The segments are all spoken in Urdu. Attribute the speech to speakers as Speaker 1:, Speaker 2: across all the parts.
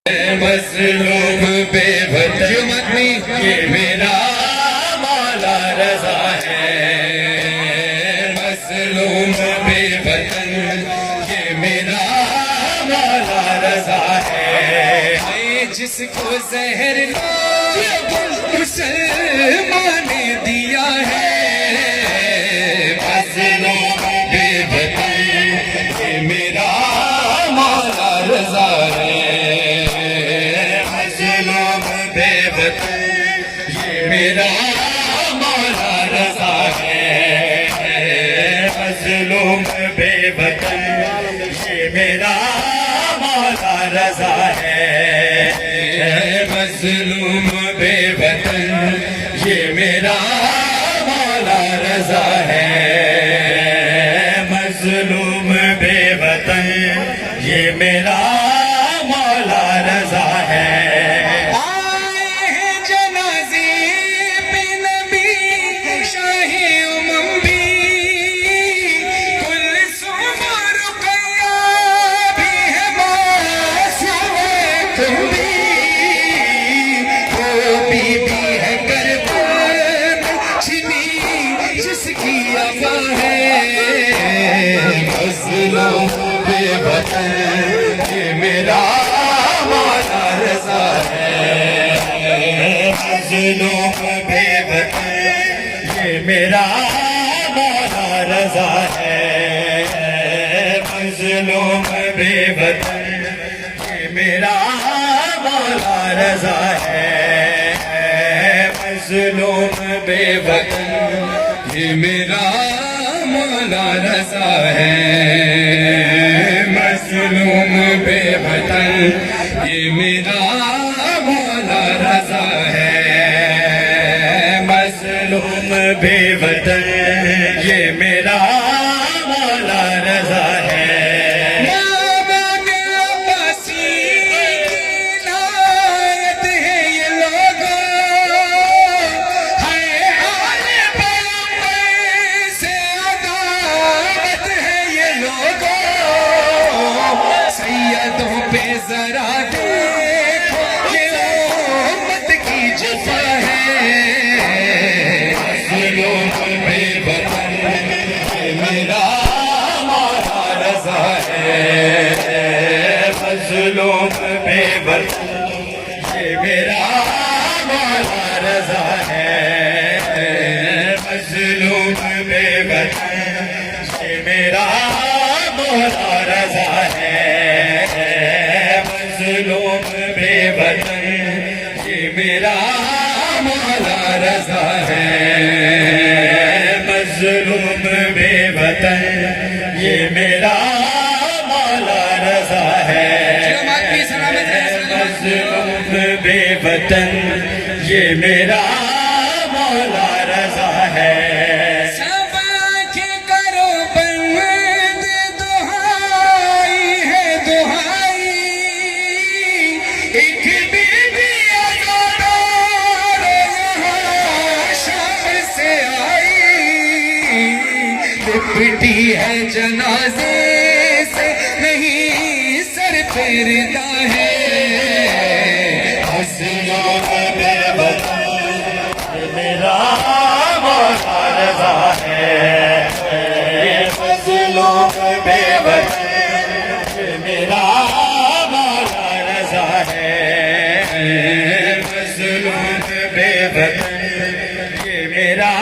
Speaker 1: مظلوم بے وطن یہ میرا مولا رضا ہے. مظلوم بے وطن یہ میرا مولا رضا ہے. جس کو زہر مسلمان نے دیا ہے. مظلوم بے وطن یہ میرا مولا رضا ہے. میرا مولا رضا ہے. مظلوم بے وطن یہ میرا مولا رضا ہے. مظلوم بے وطن یہ میرا مولا رضا ہے. مظلوم بے وطن یہ میرا مولا رضا ہے. مظلوم بے وطن یہ میرا مولا رضا ہے. مظلوم بے وطن یہ میرا مولا رضا ہے. مظلوم بے وطن یہ میرا مولا رضا ہے. مظلوم بے وطن یہ میرا مولا رضا ہے. مظلوم بے وطن یہ میرا مولا رضا ہے. مظلوم بے وطن یہ میرا مولا رضا ہے. ذرا دیکھو یہ امت کی جفا ہے. مظلوم بے وطن یہ میرا مولا رضا ہے. مظلوم بے وطن یہ میرا مولا رضا ہے. مظلوم بے وطن یہ میرا مولا رضا ہے. مظلوم بے وطن یہ میرا مولا رضا ہے. مظلوم بے وطن یہ میرا مولا رضا ہے. مظلوم بے وطن یہ میرا مولا رضا ہے. پٹی ہے جنازے سے نہیں سر پھیرتا ہے. مظلوم بے وطن یہ میرا مولا رضا ہے. مظلوم بے وطن یہ میرا مولا رضا ہے. مظلوم بے وطن یہ میرا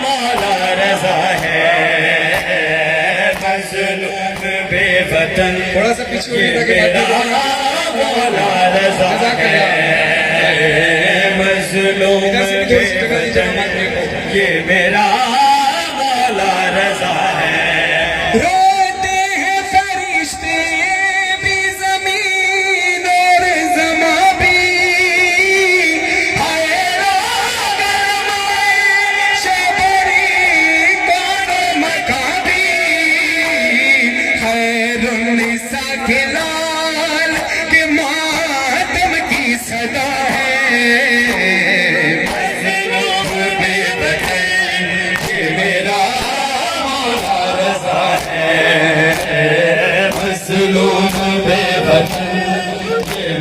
Speaker 1: مولا رضا ہے. مظلوم بے وطن
Speaker 2: تھوڑا سا پیچھے
Speaker 1: یہ میرا مولا رضا ہے. مظلوم بے وطن یہ میرا مولا رضا ہے.
Speaker 2: روتے ہیں فرشتے بھی زمین اور زماں بھی. لال کے ماتم کی صدا ہے. مظلوم بے وطن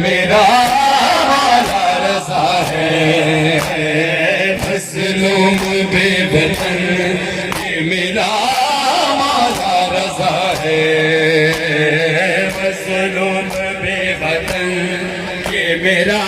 Speaker 2: میرا مولا رضا ہے، مظلوم بے وطن یہ میرا مولا رضا ہے، مظلوم بے وطن یہ میرا